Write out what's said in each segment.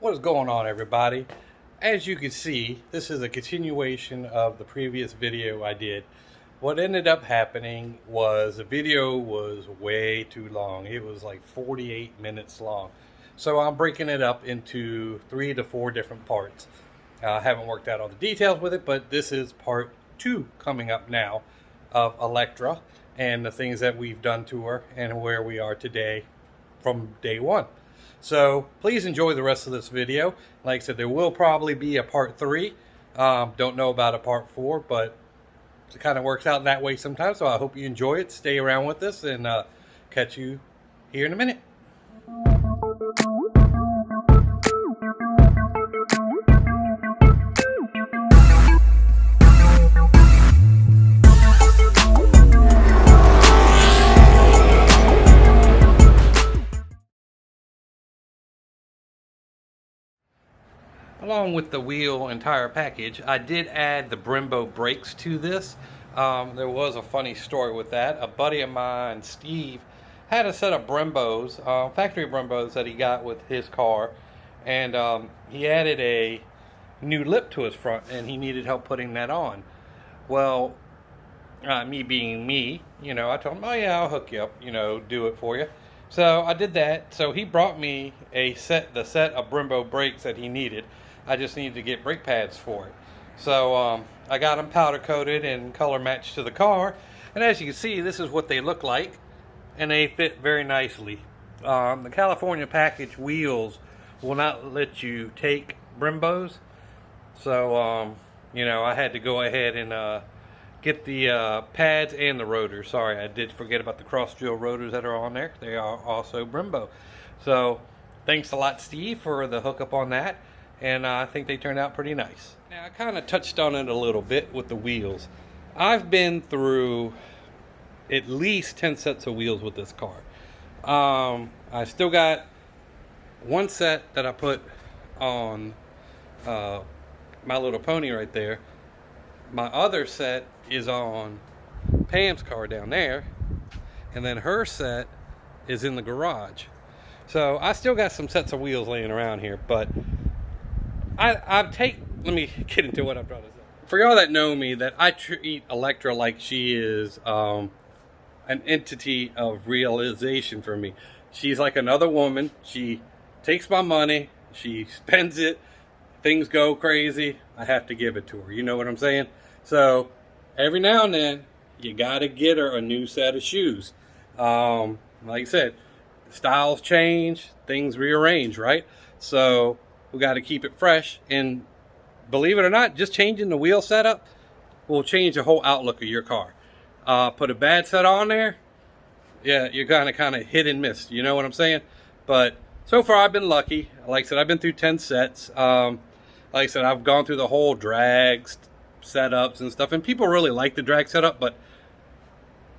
What is going on, everybody? As you can see, this is a continuation of the previous video I did. What ended up happening was the video was way too long. It was like 48 minutes long. So I'm breaking it up into 3 to 4 different parts. I haven't worked out all the details with it, but this is part 2 coming up now of Electra and the things that we've done to her and where we are today from day 1. So please enjoy the rest of this video. Like I said, there will probably be a part 3. Don't know about a part 4, but it kind of works out that way sometimes. So I hope you enjoy it. Stay around with us and catch you here in a minute. Along with the wheel and tire package, I did add the Brembo brakes to this. There was a funny story with that. A buddy of mine, Steve, had a set of Brembos, factory Brembos that he got with his car, and he added a new lip to his front, and he needed help putting that on. Well, me being me, I told him, oh yeah, I'll hook you up, do it for you. So I did that. So he brought me the set of Brembo brakes that he needed. I just needed to get brake pads for it. So I got them powder coated and color matched to the car. And as you can see, this is what they look like. And they fit very nicely. The California package wheels will not let you take Brembos. So, I had to go ahead and get the pads and the rotors. Sorry, I did forget about the cross drill rotors that are on there. They are also Brembo. So thanks a lot, Steve, for the hookup on that. And I think they turned out pretty nice. Now, I kind of touched on it a little bit with the wheels. I've been through at least 10 sets of wheels with this car. I still got one set that I put on My Little Pony right there. My other set is on Pam's car down there, and then her set is in the garage. So I still got some sets of wheels laying around here, but let me get into what I'm trying to say. For y'all that know me, that I treat Electra like she is an entity of realization for me. She's like another woman. She takes my money, she spends it, things go crazy, I have to give it to her. You know what I'm saying? So every now and then, you gotta get her a new set of shoes. Like I said, styles change, things rearrange, right? So we got to keep it fresh. And believe it or not, just changing the wheel setup will change the whole outlook of your car. Put a bad set on there, yeah, you're gonna kind of hit and miss. You know what I'm saying? But so far, I've been lucky. Like I said, I've been through 10 sets. Like I said, I've gone through the whole drag setups and stuff, and people really like the drag setup, but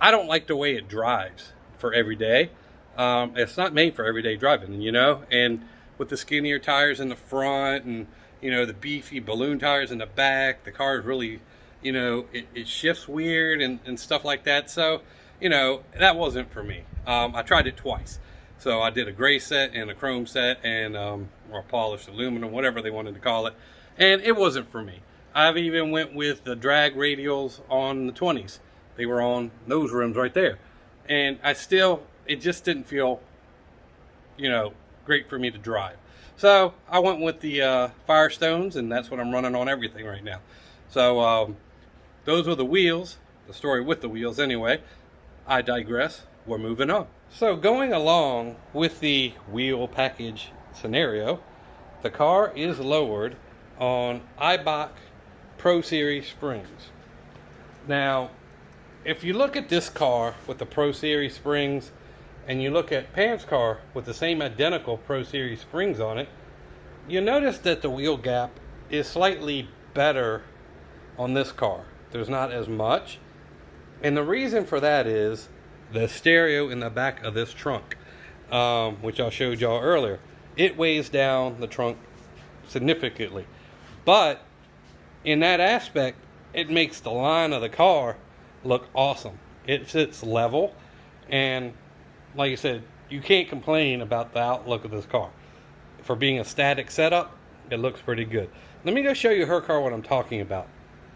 I don't like the way it drives for every day. It's not made for everyday driving, and with the skinnier tires in the front and the beefy balloon tires in the back, the car is really, it shifts weird and stuff like that. So that wasn't for me. I tried it twice. So I did a gray set and a chrome set and or polished aluminum, whatever they wanted to call it, and it wasn't for me. I've even went with the drag radials on the 20s. They were on those rims right there, and it just didn't feel great for me to drive. So I went with the Firestones, and that's what I'm running on everything right now. So those were the wheels, the story with the wheels anyway. I digress. We're moving on. So going along with the wheel package scenario, the car is lowered on Eibach Pro Series springs. Now, if you look at this car with the Pro Series springs, and you look at Pam's car with the same identical Pro Series springs on it, you notice that the wheel gap is slightly better on this car. There's not as much. And the reason for that is the stereo in the back of this trunk, which I showed y'all earlier. It weighs down the trunk significantly. But in that aspect, it makes the line of the car look awesome. It sits level, and like I said, you can't complain about the outlook of this car. for being a static setup, it looks pretty good. Let me go show you her car, what I'm talking about.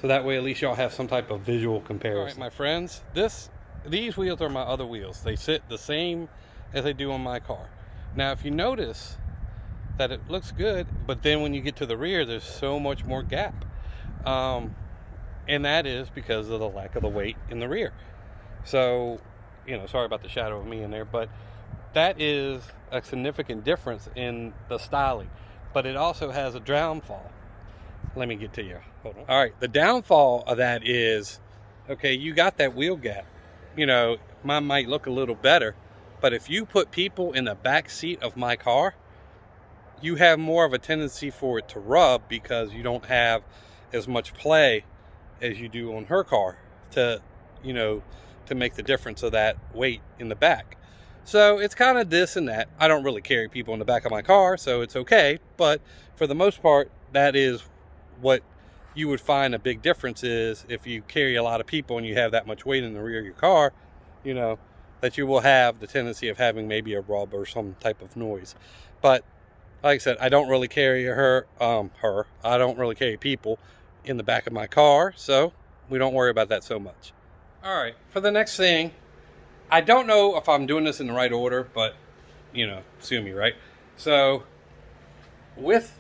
So that way at least y'all have some type of visual comparison. All right, my friends, these wheels are my other wheels. They sit the same as they do on my car. Now, if you notice that it looks good, but then when you get to the rear, there's so much more gap. And that is because of the lack of the weight in the rear. So, sorry about the shadow of me in there, but that is a significant difference in the styling. But it also has a downfall. Let me get to you. Hold on. All right, the downfall of that is, okay, you got that wheel gap. Mine might look a little better, but if you put people in the back seat of my car, you have more of a tendency for it to rub because you don't have as much play as you do on her car to make the difference of that weight in the back. So it's kind of this and that. I don't really carry people in the back of my car, so it's okay. But for the most part, that is what you would find a big difference is if you carry a lot of people and you have that much weight in the rear of your car, that you will have the tendency of having maybe a rub or some type of noise. But like I said, I don't really carry I don't really carry people in the back of my car, so we don't worry about that so much. All right, for the next thing, I don't know if I'm doing this in the right order, but, sue me, right? So, with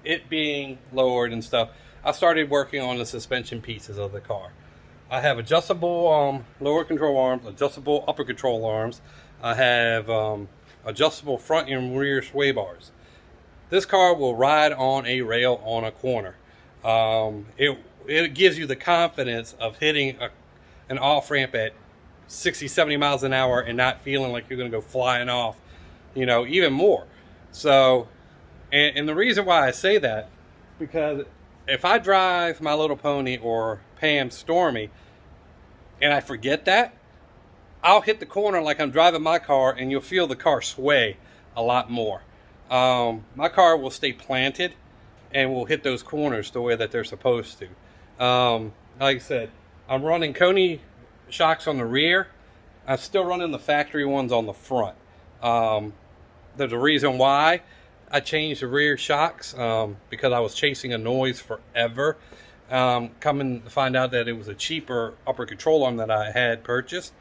it being lowered and stuff, I started working on the suspension pieces of the car. I have adjustable lower control arms, adjustable upper control arms. I have adjustable front and rear sway bars. This car will ride on a rail on a corner. It gives you the confidence of hitting an off-ramp at 60, 70 miles an hour and not feeling like you're going to go flying off, even more. So, and the reason why I say that, because if I drive My Little Pony or Pam Stormy and I forget that, I'll hit the corner like I'm driving my car and you'll feel the car sway a lot more. My car will stay planted and will hit those corners the way that they're supposed to. Like I said, I'm running Coney shocks on the rear. I'm still running the factory ones on the front. There's a reason why I changed the rear shocks, because I was chasing a noise forever. Coming to find out that it was a cheaper upper control arm that I had purchased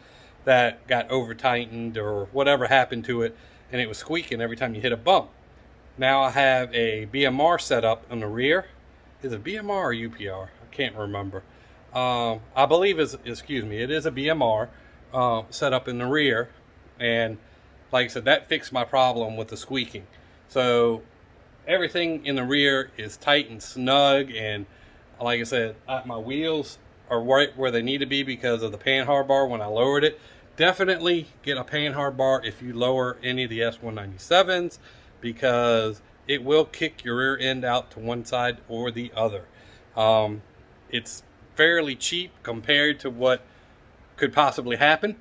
that got over tightened or whatever happened to it, and it was squeaking every time you hit a bump. Now I have a BMR set up on the rear. Is it BMR or UPR? I can't remember. I believe it is a BMR set up in the rear, and like I said, that fixed my problem with the squeaking. So everything in the rear is tight and snug, and like I said, my wheels are right where they need to be because of the panhard bar when I lowered it. Definitely get a panhard bar if you lower any of the S197s, because it will kick your rear end out to one side or the other. It's fairly cheap compared to what could possibly happen.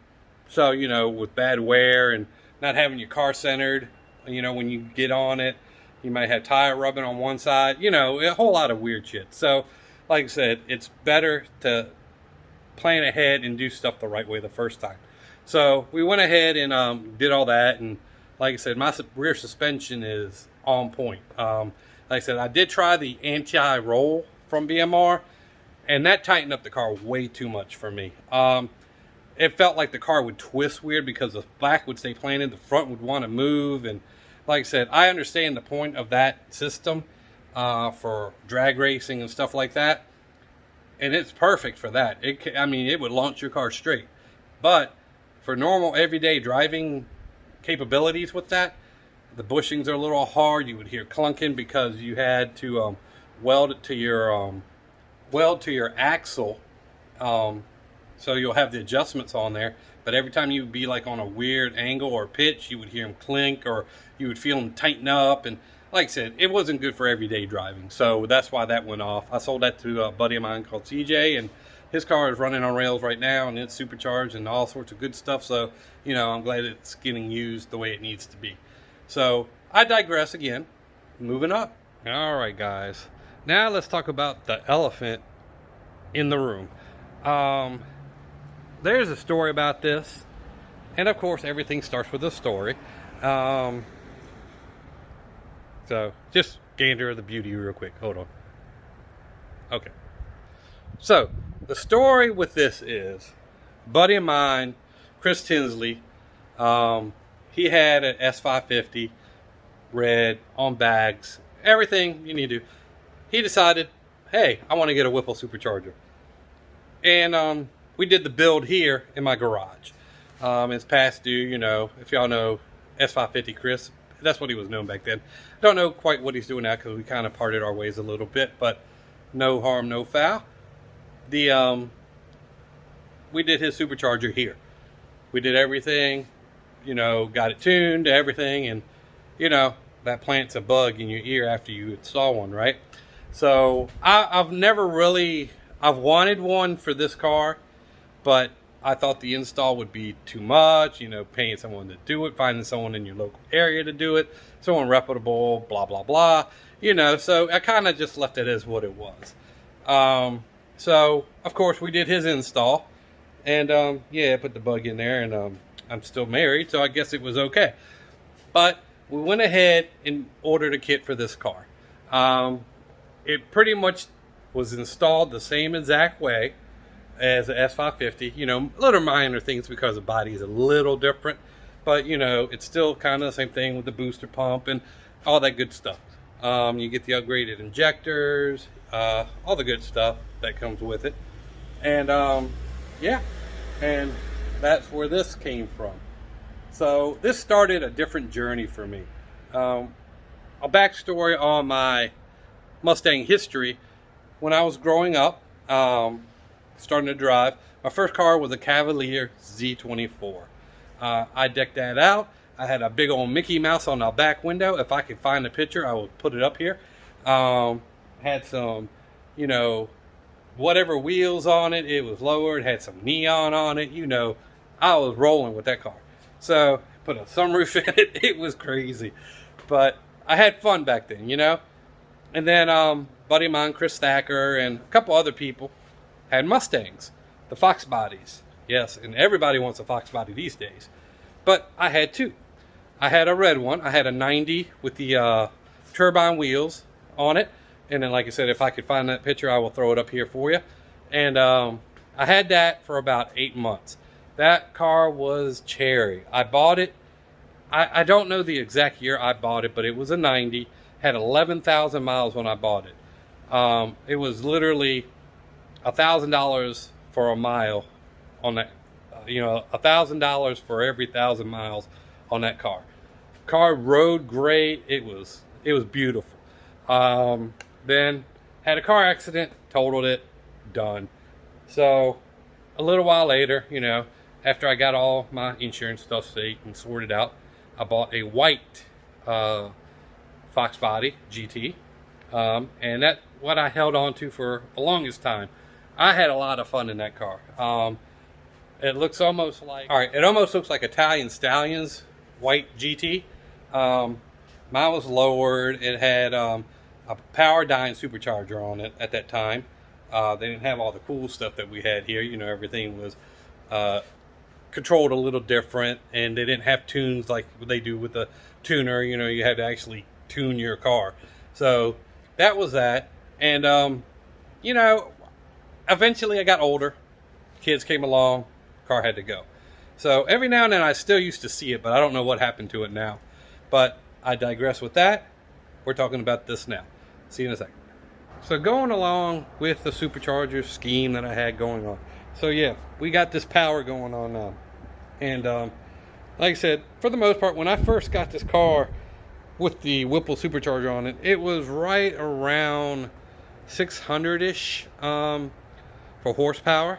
So, with bad wear and not having your car centered, when you get on it, you might have tire rubbing on one side, a whole lot of weird shit. So, like I said, it's better to plan ahead and do stuff the right way the first time. So we went ahead and did all that, and like I said, my rear suspension is on point. Like I said, I did try the anti-roll from BMR, and that tightened up the car way too much for me. It felt like the car would twist weird because the back would stay planted, the front would want to move, and like I said, I understand the point of that system for drag racing and stuff like that, and it's perfect for that. It would launch your car straight, but for normal everyday driving capabilities with that, the bushings are a little hard. You would hear clunking because you had to weld to your axle, so you'll have the adjustments on there, but every time you would be like on a weird angle or pitch, you would hear them clink, or you would feel them tighten up. And like I said, it wasn't good for everyday driving, so that's why that went off. I sold that to a buddy of mine called CJ, and his car is running on rails right now, and it's supercharged and all sorts of good stuff. So, I'm glad it's getting used the way it needs to be. So, I digress again. Moving up. All right, guys. Now let's talk about the elephant in the room. There's a story about this, and of course, everything starts with a story. So just gander the beauty real quick. Hold on. Okay. So the story with this is, a buddy of mine, Chris Tinsley, he had an S550 red on bags, everything you need to. He decided, hey, I want to get a Whipple supercharger. And we did the build here in my garage. It's past due, you know, if y'all know S550 Chris, that's what he was known back then. Don't know quite what he's doing now because we kind of parted our ways a little bit, but no harm, no foul. We did his supercharger here. We did everything, you know, got it tuned, everything, and you know, that plants a bug in your ear after you install one, right? So I've never really, I've wanted one for this car, but I thought the install would be too much, you know, paying someone to do it, finding someone in your local area to do it, someone reputable, blah, blah, blah, you know, so I kind of just left it as what it was. So, of course, we did his install, and, yeah, put the bug in there, and I'm still married, so I guess it was okay. But we went ahead and ordered a kit for this car. It pretty much was installed the same exact way as the S550, you know, little minor things because the body is a little different, but you know, it's still kind of the same thing with the booster pump and all that good stuff. You get the upgraded injectors, all the good stuff that comes with it. And yeah, and that's where this came from. So this started a different journey for me. A backstory on my Mustang history. When I was growing up, starting to drive, my first car was a Cavalier Z24. I decked that out. I had a big old Mickey Mouse on the back window. If I could find the picture, I would put it up here. Had some, you know, whatever wheels on it. It was lowered, had some neon on it. You know, I was rolling with that car. So put a sunroof in it. It was crazy, but I had fun back then, you know. And then buddy of mine, Chris Thacker, and a couple other people had Mustangs, the Fox bodies. Yes, and everybody wants a Fox body these days. But I had two. I had a red one. I had a 90 with the turbine wheels on it. And then, like I said, if I could find that picture, I will throw it up here for you. And I had that for about 8 months. That car was cherry. I bought it. I don't know the exact year I bought it, but it was a 90. Had 11,000 miles when I bought it. It was literally $1,000 for a mile on that. You know, $1,000 for every 1,000 miles on that car. Car rode great. It was beautiful. Then had a car accident, totaled it, done. So a little while later, you know, after I got all my insurance stuff straight and sorted out, I bought a white Fox body GT, and that's what I held on to for the longest time. I had a lot of fun in that car. It looks almost like, all right, it almost looks like Italian Stallion's white GT. Mine was lowered. It had a power dyne supercharger on it at that time. They didn't have all the cool stuff that we had here. You know, everything was controlled a little different, and they didn't have tunes like they do with the tuner. You know, you had to actually tune your car. So that was that. And you know, eventually I got older, kids came along, car had to go. So every now and then I still used to see it, but I don't know what happened to it now. But I digress with that. We're talking about this now. See you in a second. So going along with the supercharger scheme that I had going on. So yeah, we got this power going on now. And like I said, for the most part, when I first got this car with the Whipple supercharger on it, it was right around 600-ish for horsepower,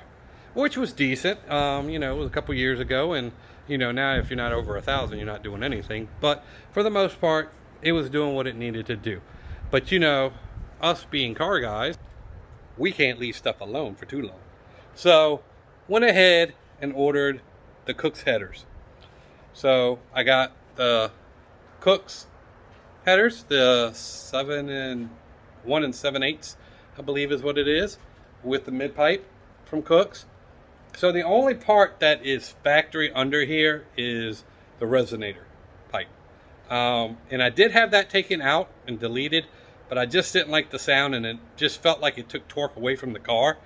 which was decent. You know, it was a couple years ago, and you know, now if you're not over 1,000, you're not doing anything. But for the most part, it was doing what it needed to do. But you know, us being car guys, we can't leave stuff alone for too long. So went ahead and ordered the Cook's headers. So I got the Cook's headers, the 7 1 7/8, I believe is what it is, with the mid pipe from Cook's. So the only part that is factory under here is the resonator pipe. And I did have that taken out and deleted, but I just didn't like the sound, and it just felt like it took torque away from the car.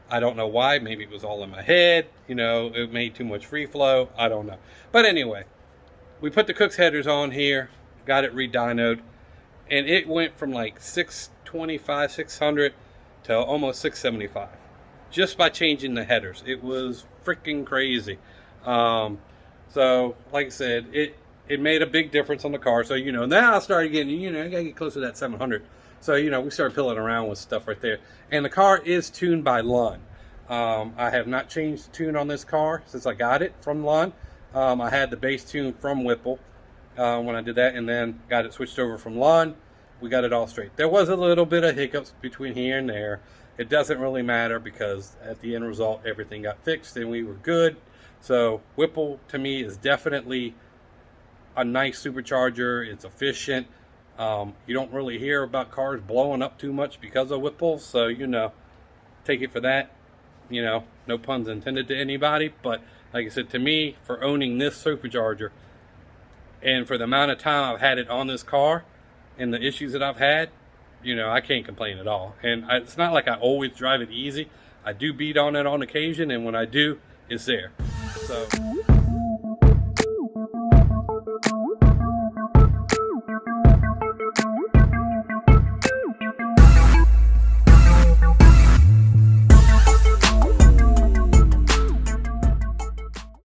I don't know why. Maybe it was all in my head. You know, it made too much free flow. I don't know. But anyway, we put the Cook's headers on here, got it re-dynoed, and it went from like 625, 600 to almost 675 just by changing the headers. It was freaking crazy. So, like I said, it made a big difference on the car. So, you know, now I started getting, you know, I gotta get close to that 700. So, you know, we started pilling around with stuff right there. And the car is tuned by Lund. I have not changed the tune on this car since I got it from Lund. I had the base tune from Whipple when I did that, and then got it switched over from Lund. We got it all straight. There was a little bit of hiccups between here and there. It doesn't really matter because at the end result, everything got fixed and we were good. So Whipple to me is definitely a nice supercharger. It's efficient. You don't really hear about cars blowing up too much because of Whipple. So, you know, take it for that. You know, no puns intended to anybody. But like I said, to me, for owning this supercharger and for the amount of time I've had it on this car and the issues that I've had, you know, I can't complain at all. And it's not like I always drive it easy. I do beat on it on occasion, and when I do, it's there. So